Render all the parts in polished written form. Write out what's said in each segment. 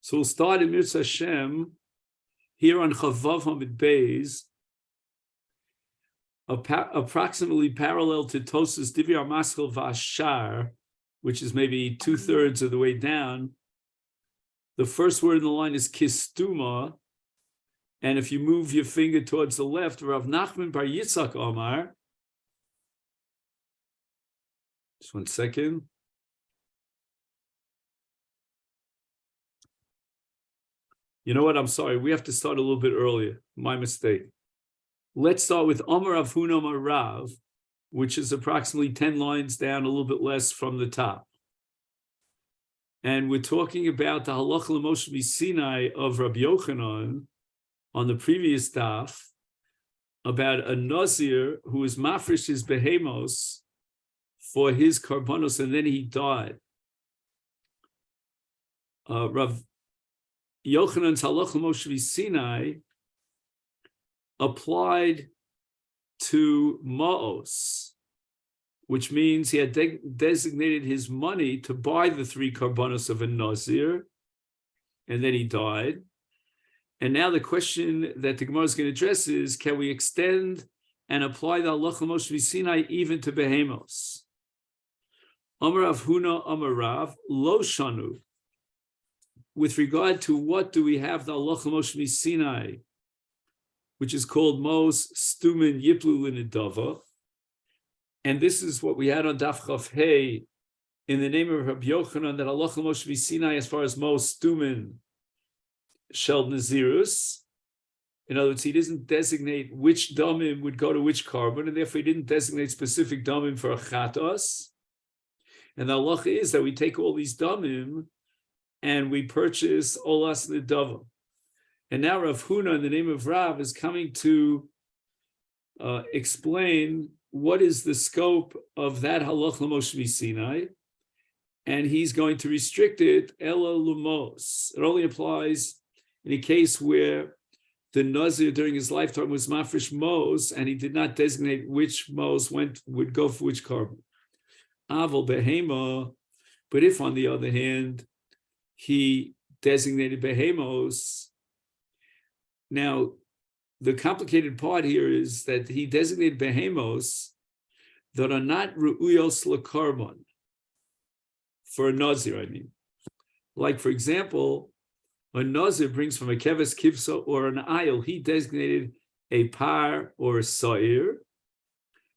So we'll start in Mitzvah Hashem here on Chavav Hamid Beis, approximately parallel to Tosas Divyar Maschil Vashar, which is maybe 2/3 of the way down. The first word in the line is Kistuma, and if you move your finger towards the left, Rav Nachman Bar Yitzchak Omar. Just 1 second. You know what? I'm sorry. We have to start a little bit earlier. My mistake. Let's start with Amar Avhuna Amar Rav, which is approximately 10 lines down, a little bit less from the top. And we're talking about the Halach L'Moshe Sinai of Rabbi Yochanan on the previous daf, about a Nazir who was mafresh his behemos for his karbonos, and then he died. Rav Yochanan's Halach L'Moshe Sinai applied to Ma'os, which means he had designated his money to buy the 3 karbonos of a Nazir, and then he died. And now the question that the Gemara is going to address is, can we extend and apply the Halach L'Moshe Sinai even to behemos? Amar Avhuna Amar Rav Lo Shanu. With regard to what do we have the Halach L'Moshe Sinai, which is called Mos Stumin Yiplu L'Nidava, and this is what we had on Daf Chaf Hey in the name of Rabbi Yochanan, that Halach L'Moshe Sinai as far as Mos Stumin Shel Nazirus. In other words, he doesn't designate which damim would go to which carbon, and therefore he didn't designate specific damim for a chatos. And the halacha is that we take all these damim and we purchase olas nidava. And now Rav Huna, in the name of Rav, is coming to explain what is the scope of that Halach L'Moshe Sinai, and he's going to restrict it ela lumos. It only applies in a case where the Nazir during his lifetime was mafresh mos, and he did not designate which mos would go for which carbon. Aval behema, but if on the other hand he designated behemos. Now, the complicated part here is that he designated behemos that are not ru'uyos lekarbon, for a Nazir, I mean. Like, for example, a Nazir brings from a keves kivsa or an ayil, he designated a par or a sa'ir,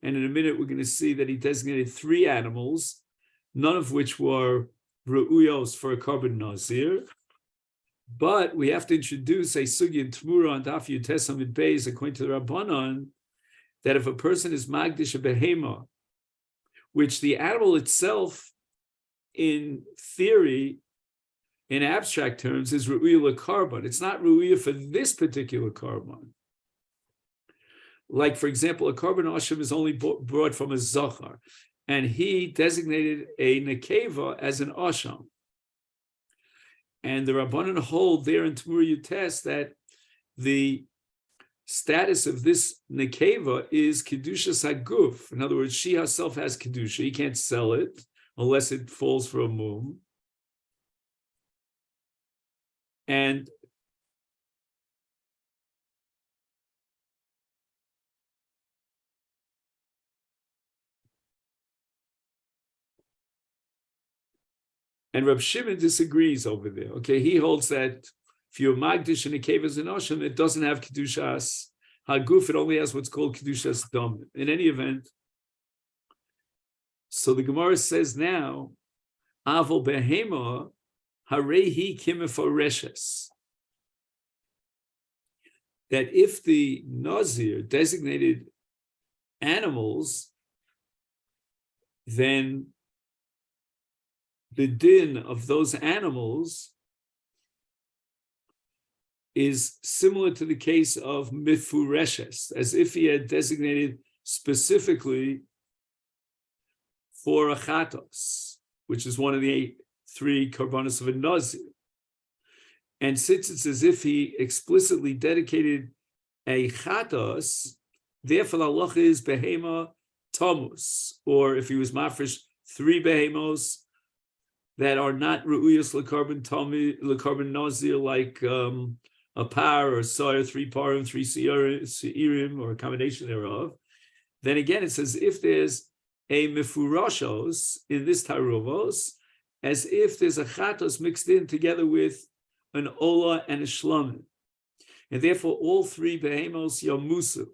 and in a minute we're going to see that he designated 3 animals, none of which were ru'uyos for a carbon Nazir. But we have to introduce a sugi and tmura on Daf Yutes Amid Beis, according to the Rabbanon, that if a person is magdish a behema, which the animal itself, in theory, in abstract terms, is ru'uya carbon. It's not ru'uya for this particular carbon. Like, for example, a carbon asham is only brought from a zachar, and he designated a nekeva as an asham. And the Rabbanan hold there in Tmur Yutes that the status of this nekeva is kedushas haguf. In other words, she herself has kedusha. He can't sell it unless it falls for a mum. And Reb Shimon disagrees over there. Okay, he holds that if you're magdish and a kevas and osham, it doesn't have kedushas haguf. It only has what's called kedushas dam. In any event, so the Gemara says now, avol behema harehi kimeforeshes, that if the Nazir designated animals, then the din of those animals is similar to the case of mifureshes, as if he had designated specifically for a chatos, which is one of the 3 karbanos of a Nazir. And since it's as if he explicitly dedicated a chatos, therefore the halacha is behema tamus, or if he was mafresh 3 behemos, that are not ru'uyos l'carbon nazir, like a par or soyer, 3 parim, 3 seirim, or a combination thereof. Then again, it says if there's a mefurashos in this taruvos, as if there's a chatos mixed in together with an ola and a shlamim. And therefore, all 3 behemos yamusu,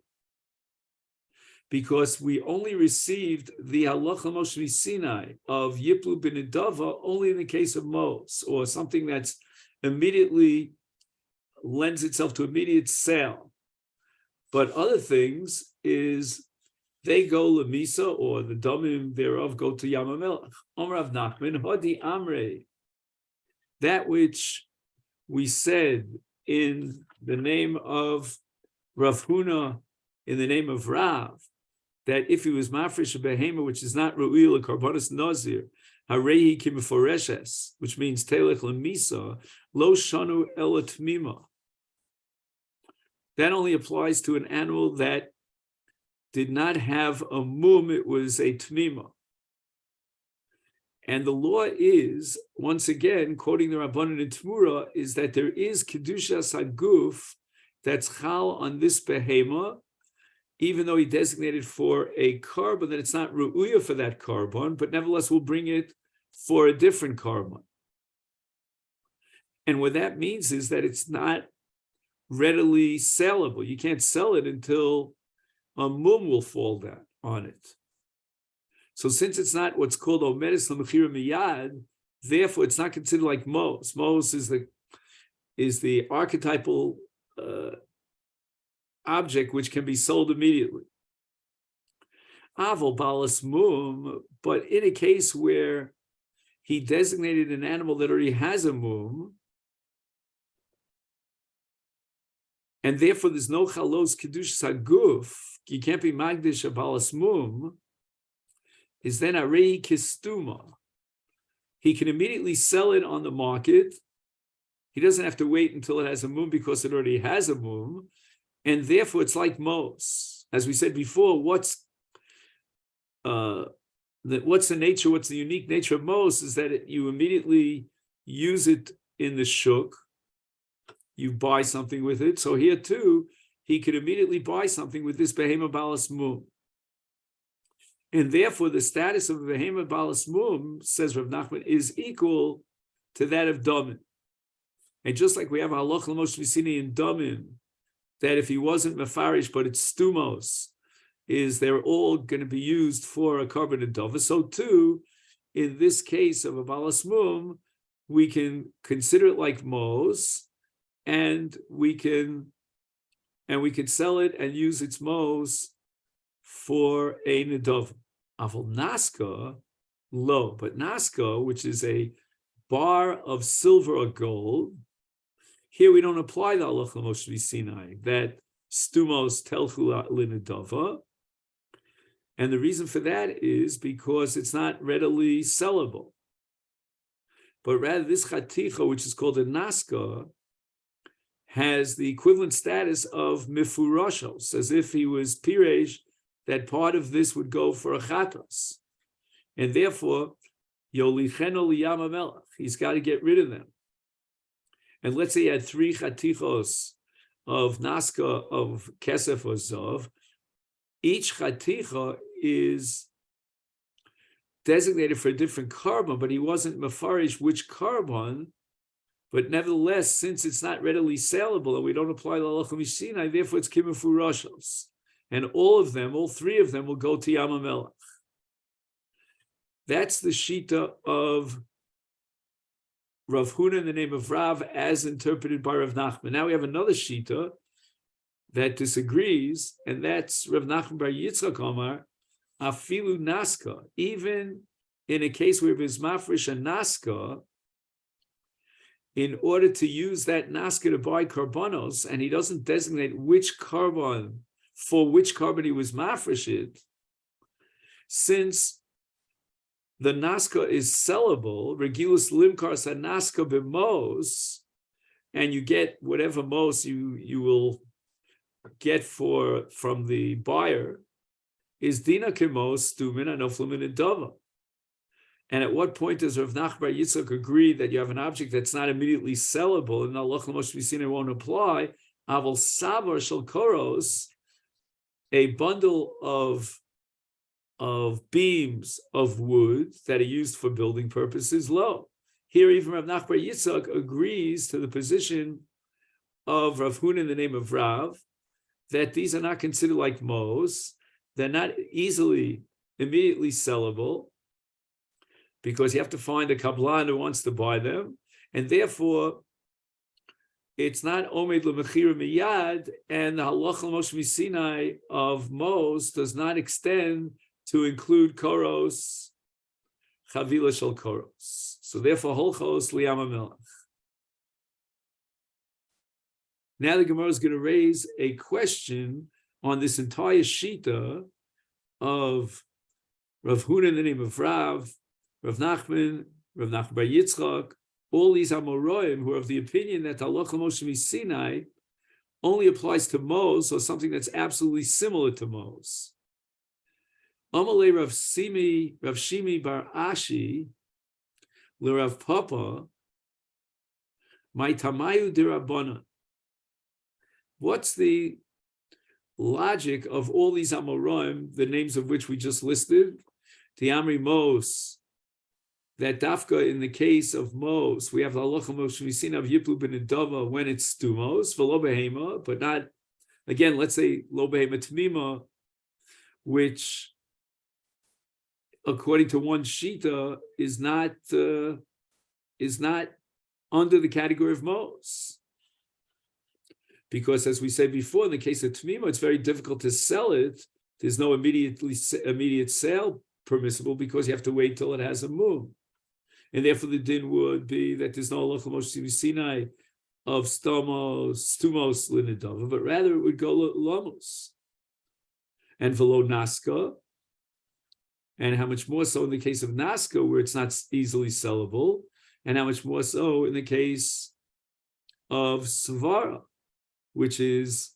because we only received the halacha Moshe Sinai of Yiplu b'nedava only in the case of Mos, or something that's immediately lends itself to immediate sale. But other things is they go lemisa, or the domim thereof go to Yam HaMelech. Omer Rav Nachman, Hodi Amrei, that which we said in the name of Rav Huna, in the name of Rav, that if he was mafresh a behema, which is not ru'il, a karbonis nazir, harehi kimiforeshes, which means telech lemisa, lo shanu ela tmima. That only applies to an animal that did not have a mum, it was a tmima. And the law is, once again, quoting the Rabbanan in Tmura, is that there is kedushas haguf that's chal on this behema, even though he designated for a carbon, that it's not ru'uya for that carbon, but nevertheless will bring it for a different carbon. And what that means is that it's not readily sellable. You can't sell it until a mum will fall down on it. So since it's not what's called omedes l'mechira miyad, therefore it's not considered like mos. Mos is the archetypal object which can be sold immediately. Avol balas mum, but in a case where he designated an animal that already has a mum, and therefore there's no chalos kedush saguf, you can't be magdish a balas mum, is then a rei kistuma. He can immediately sell it on the market. He doesn't have to wait until it has a mum because it already has a mum. And therefore, it's like mos. As we said before, what's the nature, what's the unique nature of mos is that you immediately use it in the shuk. You buy something with it. So here too, he could immediately buy something with this behema balas mum. And therefore, the status of behema balas mum, says Rav Nachman, is equal to that of damin. And just like we have halacha l'moshe v'sini in damin, that if he wasn't mefarish, but it's stumos, is they're all going to be used for a carbon dova. So too, in this case of a balas mum, we can consider it like mos, and we can sell it and use its mos for a nedova. Aval naska, lo, but naska, which is a bar of silver or gold, here we don't apply the halacha Moshe Sinai, that stumos telchu linedava. And the reason for that is because it's not readily sellable. But rather this chaticha, which is called a naska, has the equivalent status of mifurashos, as if he was piresh, that part of this would go for a chatos. And therefore, yolicheno liyam hamelech, he's got to get rid of them. And let's say he had 3 chatichos of naska, of kesef or zov. Each chaticha is designated for a different carbon, but he wasn't mafarish which carbon. But nevertheless, since it's not readily saleable and we don't apply the halacha mishinai, therefore it's kimufurashos. And all 3 of them will go to Yam HaMelech. That's the shita of Rav Huna in the name of Rav, as interpreted by Rav Nachman. Now we have another shita that disagrees, and that's Rav Nachman bar Yitzchak Omar, afilu naska. Even in a case where there's mafresh a naska, in order to use that naska to buy karbonos, and he doesn't designate which carbon, for which carbon he was mafreshed, since the naska is sellable, regilus limkars a naska b'mos, and you get whatever mos you will get from the buyer, is dina kemos stumin anoflumin and dava. And at what point does Rav Nachman bar Yitzchak agree that you have an object that's not immediately sellable and Allah Moshe Misina won't apply? Aval savar shel koros, a bundle of beams of wood that are used for building purposes, low. Here, even Rav Nachman bar Yitzchak agrees to the position of Rav Huna in the name of Rav, that these are not considered like Mos, they're not immediately sellable, because you have to find a kablan who wants to buy them, and therefore it's not omed lemechira miyad, and the halacha Moshe Sinai of Mos does not extend to include koros, chavila shel koros. So therefore, holchos liyam melech. Now the Gemara is going to raise a question on this entire shita of Rav Huna in the name of Rav Nachman bar Yitzchak, all these Amoraim who are of the opinion that halacha Moshe Sinai only applies to Mos, or something that's absolutely similar to Mos. Amalei Rav Shimi bar Ashi l'Rav Papa, my tamayu dirabana. What's the logic of all these Amoraim, the names of which we just listed? The Amri Mos, that dafka in the case of Mos, we have the halacha Moshe Misina of Yiplu ben Nedava when it's stumos, v'lo behema, but not, again, let's say lo behema tmima, which according to one shita is not under the category of Mos. Because as we said before, in the case of Tmima, it's very difficult to sell it. There's no immediate sale permissible because you have to wait till it has a moon. And therefore the din would be that there's no halacha Moshe Sinai of stumos linidava, but rather it would go lamos. And velo naska, and how much more so in the case of naska, where it's not easily sellable, and how much more so in the case of svara, which is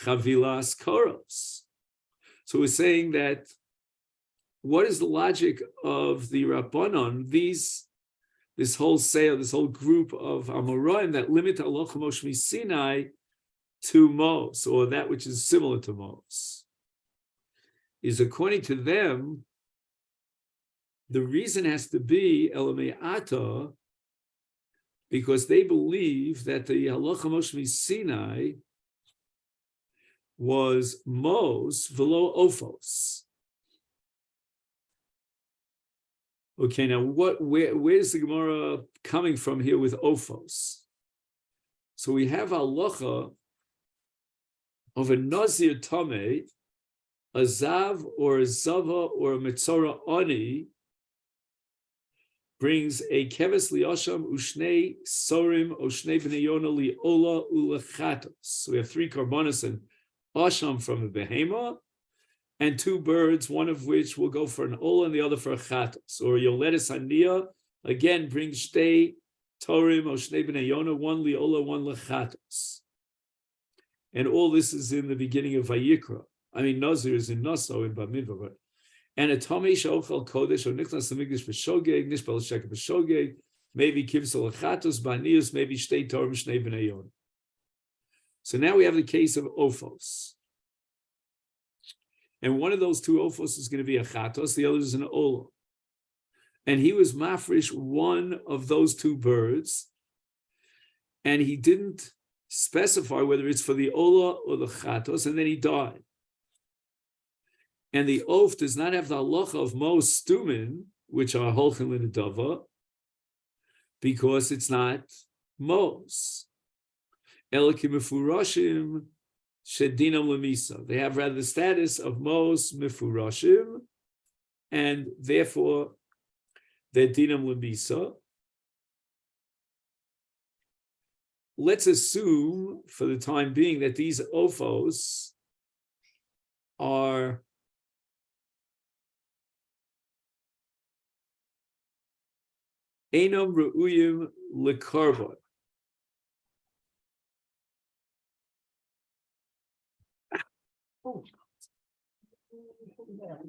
chavilas koros. So we're saying that what is the logic of the Rabbanon, this whole sale, this whole group of Amoraim that limit halacha Moshe Sinai to Mos, or that which is similar to Mos, is according to them, the reason has to be Elamei Ata, because they believe that the halacha Moshe Sinai was Mos velo Ophos. Okay, now where's the Gemara coming from here with Ophos? So we have halacha of a Nazir Tameh, a Zav or a Zava or a Metzora Ani brings a keves liasham ushnei sorim oshnei bnei yona liola ulechatos. So we have 3 karbanos and asham from a behema, and 2 birds, one of which will go for an ola and the other for a chatos. Or yoledes haniya again brings shtei torim oshnei bnei yona, 1 liola, 1 lechatos. And all this is in the beginning of Vayikra. I mean, Nazir is in Naso in Bamidbar, but and a Tomei Shochal Kodesh or Nichnas Amigdash B'Shogeg, Nishbal Sheker B'Shogeg, maybe Kivsel Achatos, Banius, maybe Shtei Torim Shnei B'nei Yon. So now we have the case of Ophos. And one of those 2 Ophos is going to be a Chatos, the other is an Ola. And he was mafresh one of those 2 birds, and he didn't specify whether it's for the Ola or the Chatos, and then he died. And the oaf does not have the halacha of Mos Stumin, which are holchin l'nedava, because it's not Mos. Elikim mefurashim shedinam lemisa. They have rather the status of Mos mefurashim, and therefore they're dinam lemisa. Let's assume, for the time being, that these ophos are Einam Re'uyim Lekarbon. Oh,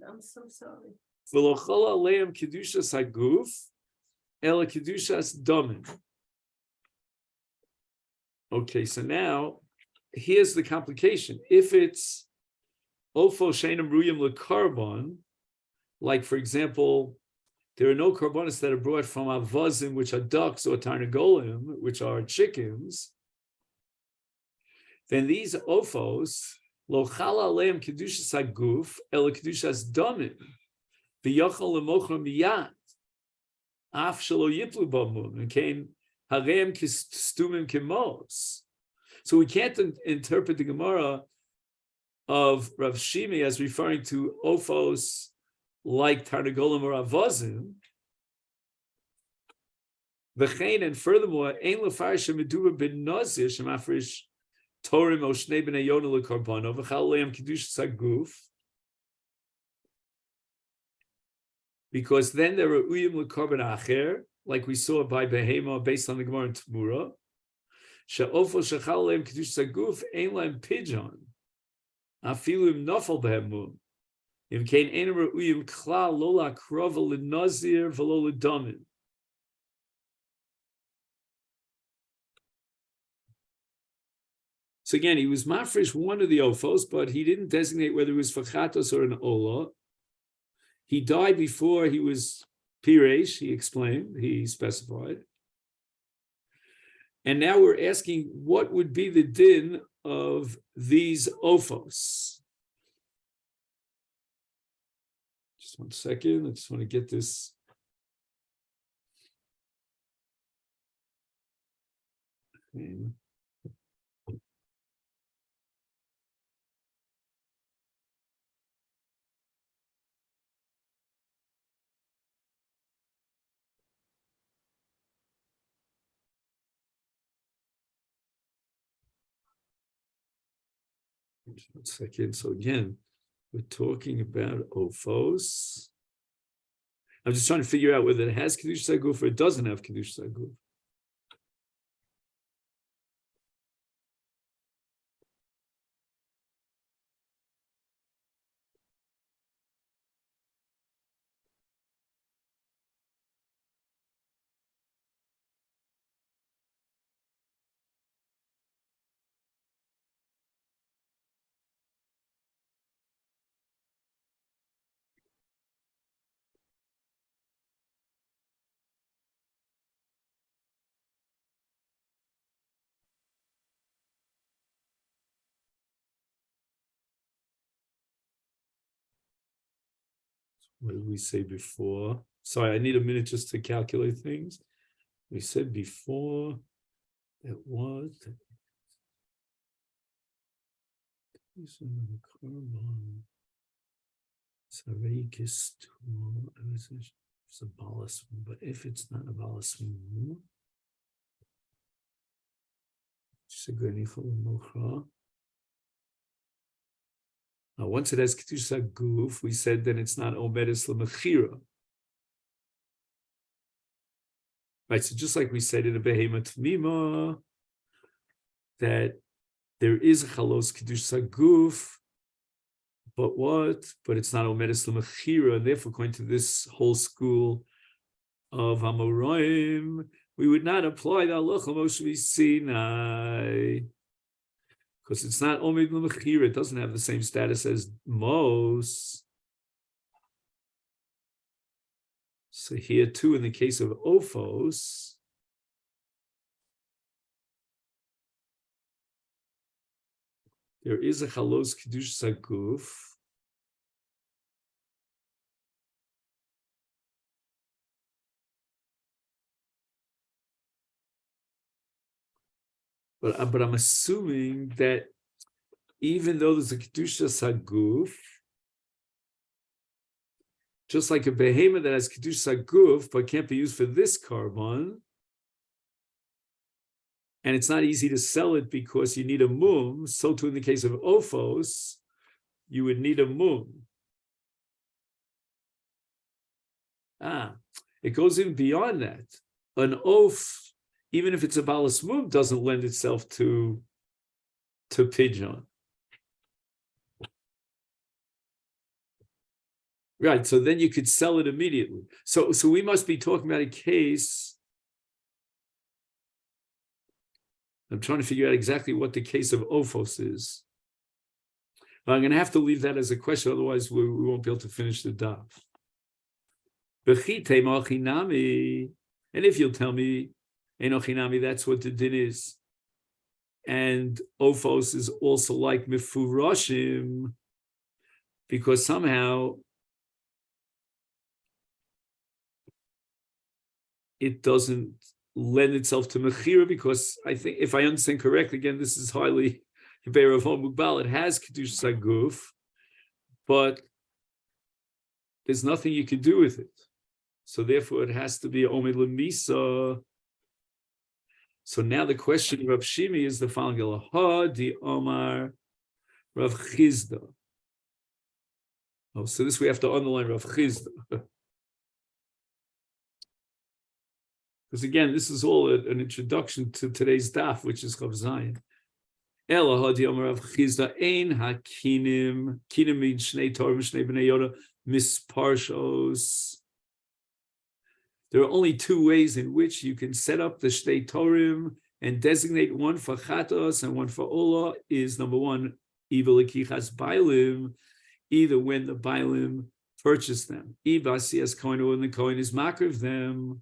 I'm so sorry. V'lo chala aleim kedushas haguf, ela kedushas damin. Okay, so now here's the complication. If it's ofo sheinam ruyim lekarbon, like for example, there are no karbonis that are brought from avazim, which are ducks, or tarnagolim, which are chickens, then these ofos, lo chala aleim kedushas haguf, ela kedushas damin, v'yochal lemochra miyad, af shelo yiplu b'mum, and came harem kistumim kemos. So we can't interpret the Gemara of Rav Shimi as referring to ofos like tarnagolim or avazim. V'chein, and furthermore, ein lefarish meduba ben Nazir shemafrish torim o shnei bnei yona lekarbano v'chal leim kedushas haguf, because then there are uyim lekarban acher, like we saw by Behema based on the Gemara in Tmura. She'ofo shechal leim kedushas haguf ein leim pigeon afilu im nafal behem mum. Im kein einer uyim klal lo lakrova lenazir v'lo ledamin. So again, he was mafresh one of the ofos, but he didn't designate whether it was fachatos or an ola. He died before he was piresh, he explained, he specified. And now we're asking, what would be the din of these ofos? Just 1 second, I just want to get this. Okay. Just 1 second. So again, we're talking about ofos. I'm just trying to figure out whether it has kedushas haguf or it doesn't have kedushas haguf. What did we say before? Sorry, I need a minute just to calculate things. We said before it was it's a balas, but if it's not a balas, once it has kedushas haguf, we said then it's not omedes lemechira. Right, so just like we said in a behema tmima, that there is a chalos kedushas haguf, but what? But it's not omedes lemechira, and therefore, according to this whole school of Amoraim, we would not apply the halacha Moshe Sinai. Because it's not Omed L'Mechira, it doesn't have the same status as Mos. So here too, in the case of Ophos, there is a Chalos Kedushas Haguf. But I'm assuming that even though there's a Kedushas Haguf, just like a behemoth that has Kedushas Haguf, but can't be used for this carbon, and it's not easy to sell it because you need a mum, so too in the case of Ophos, you would need a mum. It goes in beyond that. An oaf, even if it's a balas mum, doesn't lend itself to pigeon. Right, so then you could sell it immediately. So we must be talking about a case. I'm trying to figure out exactly what the case of Ophos is. But I'm going to have to leave that as a question, otherwise we won't be able to finish the daf. And if you'll tell me, Enochinami, that's what the din is. And Ophos is also like Mifurashim, because somehow it doesn't lend itself to Mechira, because I think, if I understand correctly, again, this is highly it has Kedush Saguf, but there's nothing you can do with it. So therefore it has to be Omed Lemisa. So now the question of Rav Shimi is the following: Ha di Omar Rav Chizda. Oh, so this we have to underline Rav Chizda. Because again, this is all an introduction to today's daf, which is Chav Zayin. Ela hadi Omar Rav Chizda ein hakinim. Kinim means Shnei Torah, Shnei Bnei Yoda, misparshos. There are only two ways in which you can set up the Shnei Torim and designate one for Chatos and one for Ola. Is number one, Iva Lekichas Bailim, either when the Bailim purchase them, Iva Siyas Kohen, or when the Kohen is makriv them.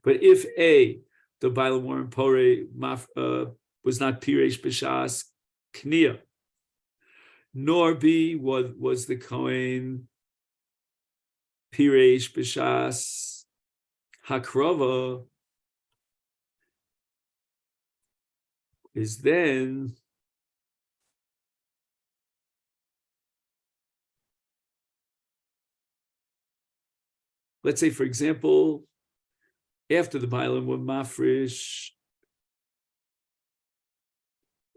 But if A, the Bailim Warren Pore was not Piresh B'Shas Knia, nor B was the Kohen Piresh B'Shas Hakrava, is then let's say, for example, after the Bailim were mafresh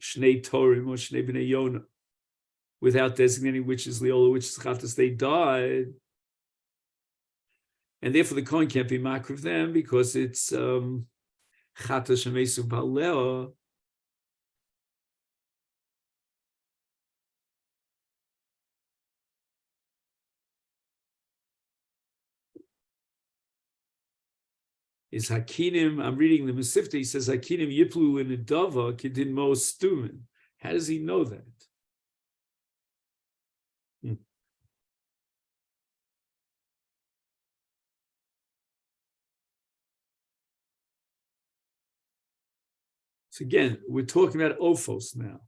Shnei Torim or Shnei Bnei Yona, without designating which is Leola, which is Chatas, they died. And therefore the Kohen can't be makriv them because it's Chatas Shemesu Balea. Is Hakinim, I'm reading the Masechet, he says Hakinim Yiplu in Adava Kedin Mo Stumin. How does he know that? So again, we're talking about Ophos now.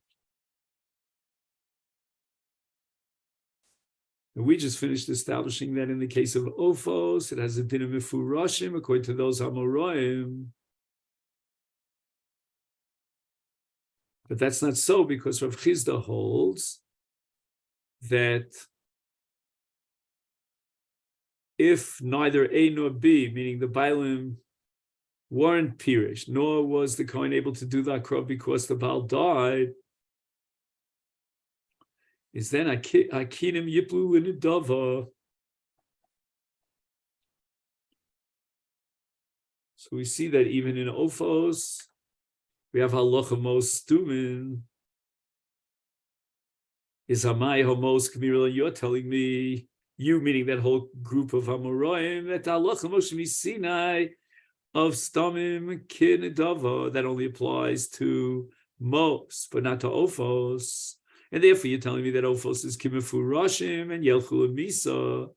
And we just finished establishing that in the case of Ophos, it has a din of Mifurashim, according to those Amoraim. But that's not so, because Rav Chizda holds that if neither A nor B, meaning the Bailim, weren't Pirish, nor was the Kohen able to do that crop because the Baal died, is then Akinim Yiplu L'Nidava. So we see that even in Ophos, we have Halacha Mos Stumin. Is Hamai Homos Kmirila, you're telling me, you meaning that whole group of Amoraim, that Halacha Mos Sinai of Stamim Kinidava, that only applies to Mos, but not to Ophos. And therefore you're telling me that Ophos is Kimefu Rashim and Yelchu Misa.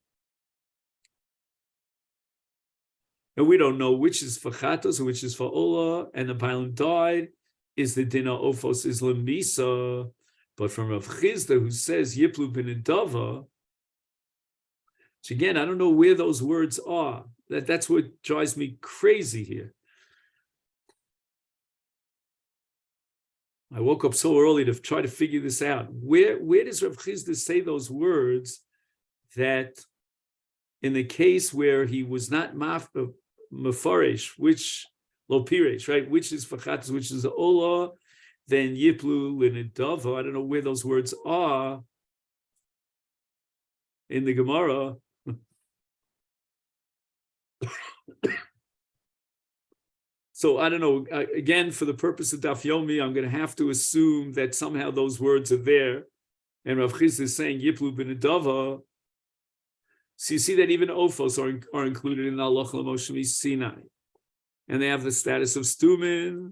And we don't know which is for Chatos and which is for Ola, and the Bailim died. Is the Dina Ophos is Lemisa? But from Rav Chizda, who says Yiplu bin Adava, which again, I don't know where those words are. That's what drives me crazy here. I woke up so early to try to figure this out. Where does Rav Chizda say those words that in the case where he was not mafarish, which lo piresh, right? Which is fachatas, which is ola, then yiplu linidava. I don't know where those words are in the Gemara. So I don't know, again, for the purpose of Daf Yomi, I'm going to have to assume that somehow those words are there. And Rav Chizda is saying, Yiplu bin Adava, So you see that even Ophos are included in the Halacha L'Moshe Sinai. And they have the status of Stumin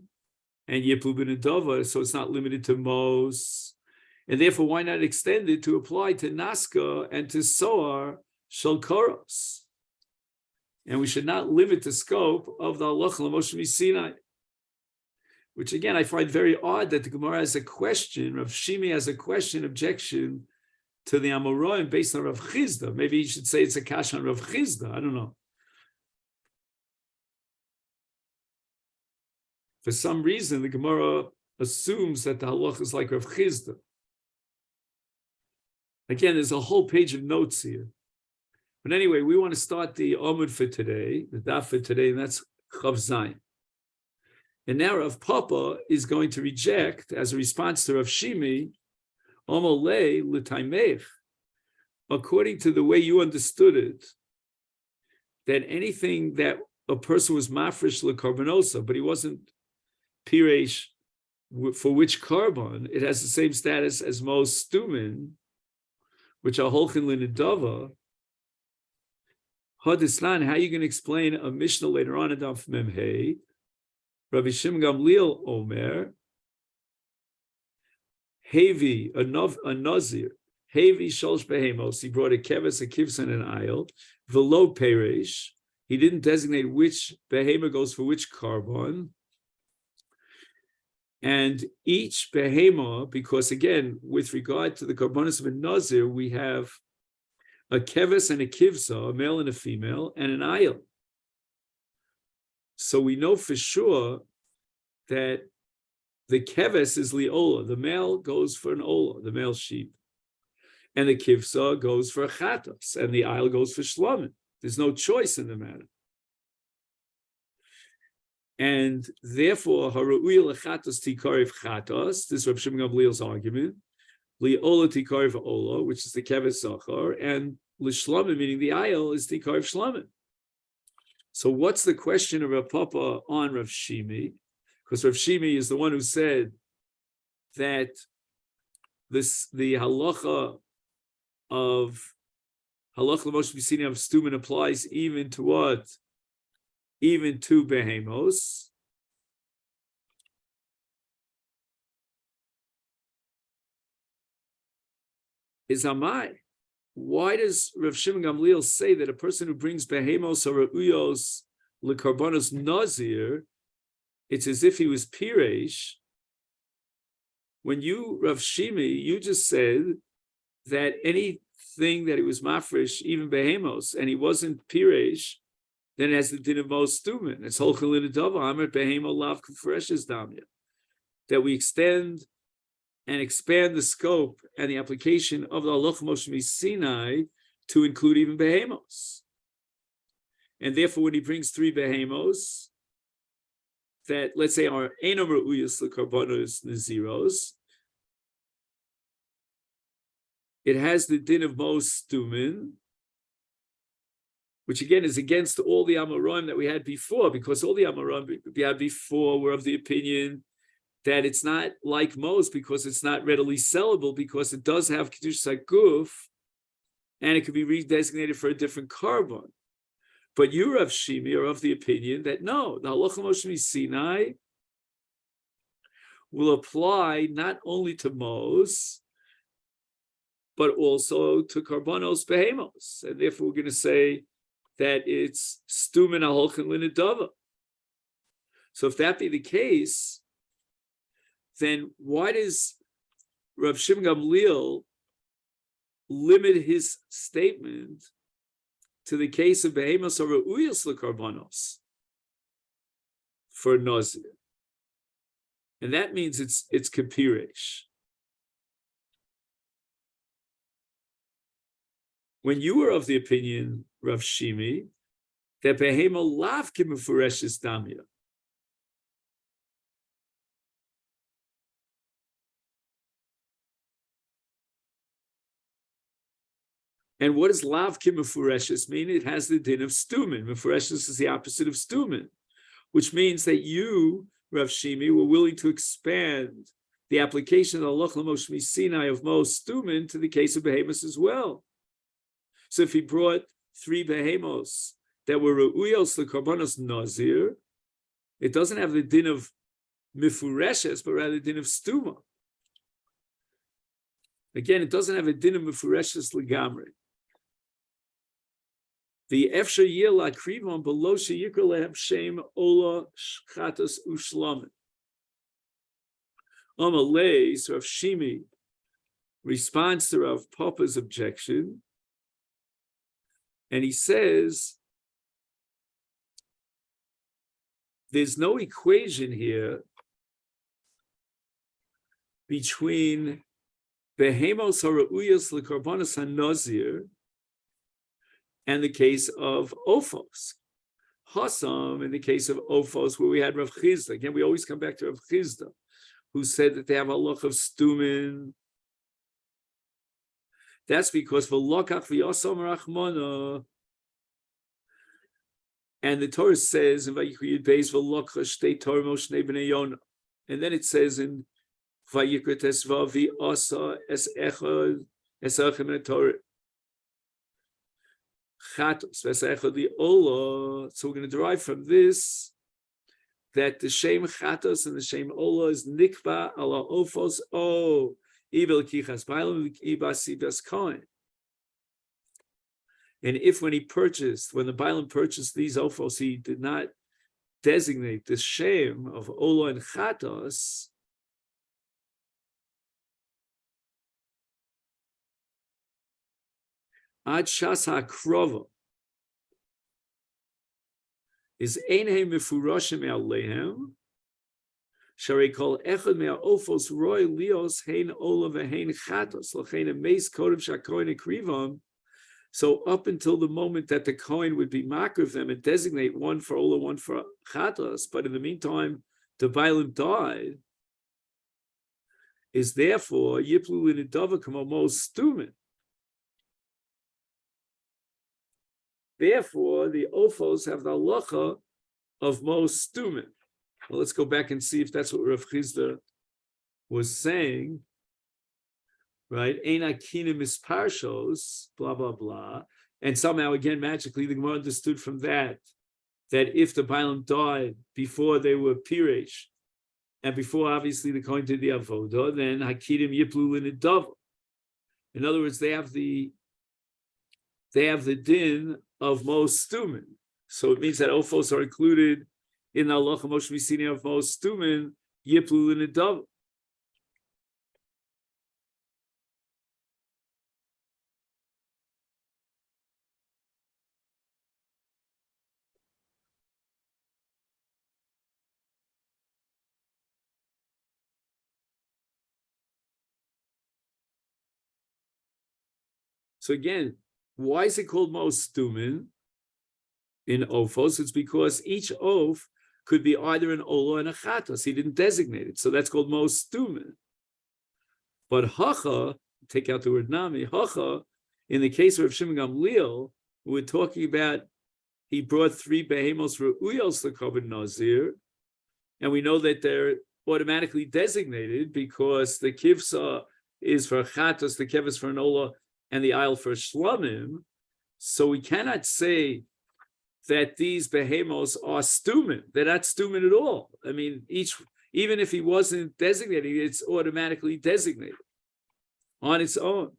and Yipul ben Adova, so it's not limited to Mos. And therefore, why not extend it to apply to Naska and to Soar Shel Koros? And we should not limit the scope of the Halacha L'Moshe Sinai. Which again, I find very odd that the Gemara has a question, Rav Shimi has a question, objection to the Amoraim based on Rav Chizda. Maybe you should say it's a kash on Rav Chizda. I don't know. For some reason, the Gemara assumes that the halach is like Rav Chizda. Again, there's a whole page of notes here. But anyway, we want to start the Amud for today, the daf for today, and that's Chav Zayin. And now Rav Papa is going to reject, as a response to Rav Shimi, Omolei l'taimeich, according to the way you understood it, that anything that a person was mafresh l'karbonosa, but he wasn't piresh, for which carbon, it has the same status as most stumin, which are holchin l'nidava. Hadislan, how are you going to explain a Mishnah later on in Daf Memhei? Rabbi Shimon Gamliel Omer, Hevi, a Nazir, Hevi Sholosh Behemos, he brought a keves, a kivs, and an ayil, Velo Peresh, he didn't designate which behema goes for which carbon, and each behema, because again, with regard to the carbonis of a Nazir, we have a keves and a kivsa, a male and a female, and an ayil. So we know for sure that the keves is liola. The male goes for an ola, the male sheep. And the kivsa goes for a chatos, and the ayil goes for shlamim. There's no choice in the matter. And therefore, haru'il chatos tikariv chatos, this is Reb Shimon Gamliel's argument, liola tikariv ola, which is the keves zachar, and lishlamim, meaning the ayil, is tikariv shlamim. So what's the question of Rav Papa on Rav Shimi? Because Rav Shimi is the one who said that the halacha of halacha l'moshe b'sini of stumin applies even to what? Even to behemos. Is amai. Why does Rav Shimon Gamliel say that a person who brings behemos or uyos lekarbonos nazir, it's as if he was piresh? When you, Rav Shimi, you just said that anything that it was mafresh, even behemos, and he wasn't piresh, then it has the din of most stumin. It's holchalin adava amar behemo lav kufreshes damya. That we extend and expand the scope and the application of the Halacha Moshe Sinai to include even behemos. And therefore, when he brings three behemos, that let's say are enom re'uyos l'karbonos naziros, it has the din of most stumin, which again is against all the Amoraim that we had before, because all the Amoraim we had before were of the opinion that it's not like most because it's not readily sellable, because it does have Kiddush Saguf, and it could be redesignated for a different carbon. But you, Rav Shimi, are of the opinion that no, the Halacha Moshe Sinai will apply not only to Mos, but also to Karbonos Behemos. And therefore we're going to say that it's Stumin HaHolchin Linadava. So if that be the case, then why does Rav Shimon Gamliel limit his statement to the case of Behemos or Re'uyos L'Karbanos for Nazir? And that means it's Kapiresh. When you were of the opinion, Rav Shimi, that Behemo Lav Kimufureshes Damya, and what does lav ki mefureshes mean? It has the din of stumin. Mefureshes is the opposite of stumin, which means that you, Rav Shimi, were willing to expand the application of the Halacha Moshe Sinai of most stumin to the case of behemoths as well. So if he brought 3 behemos that were reuyos lekarbanos nazir, it doesn't have the din of mifureshes, but rather the din of stuma. Again, it doesn't have a din of mifureshes legamri. The efsha yila krivam below sheyikra lehem shem ola shchatas ushlamin. Amalei, so Rav Shimi responds to Rav Papa's objection, and he says there's no equation here between behemos hara'uyas lekarbanos hanazir and the case of ophos. Hasam, in the case of ophos, where we had Rav Chizda. Again, we always come back to Rav Chizda, who said that they have a loch of stumin. That's because v'lokach v'yosam rachmana, and the Torah says in Vayikra Yud Beis v'lokach shtei Torah Moshe b'nei Yonah, and then it says in Vayikra Tesvav v'asa es echad es echad Torah chatos es echad the ola. So we're going to derive from this that the shem chatos and the shem ola is nikba ala ofos o ibel kichas bailam ibasibas koin. And if when the bailam purchased these ofos, he did not designate the shem of ola and chatos, ad shas hakrova is einhem mefurashim alehem sharei kol echad me'ofos roy lios hein ola ve'hein chatos l'chein emeis kodem shakoin ekrivam. So up until the moment that the coin would be makar of them and designate one for ola, one for chatos, but in the meantime the bailim died, is therefore yiplu l'nidava kamo mos stumin. Therefore, the ophos have the halacha of mos stumin. Well, let's go back and see if that's what Rav Chizda was saying, right? Ein akina misparshos, blah, blah, blah. And somehow, again, magically, the Gemara understood from that if the bailam died before they were piresh, and before, obviously, the kohen did the avodah, then hakidim yiplu l'nidava. In other words, they have the din of mos stumin. So it means that ophos are included in the halacha Moshe Misini of mos stumin, yiplu l'nidava. So again, why is it called mos stumin in ophos? It's because each oph could be either an ola and a chatos. He didn't designate it, so that's called mos stumin. But hacha, take out the word nami, hacha, in the case of Rav Shimon Gamliel, we're talking about he brought 3 behemos re'uyos l'karban nazir, and we know that they're automatically designated because the kivsa is for chatos, the kev is for an ola, and the aisle for shlamim. So we cannot say that these behemos are stumin. They're not stumin at all. I mean, even if he wasn't designated, it's automatically designated on its own.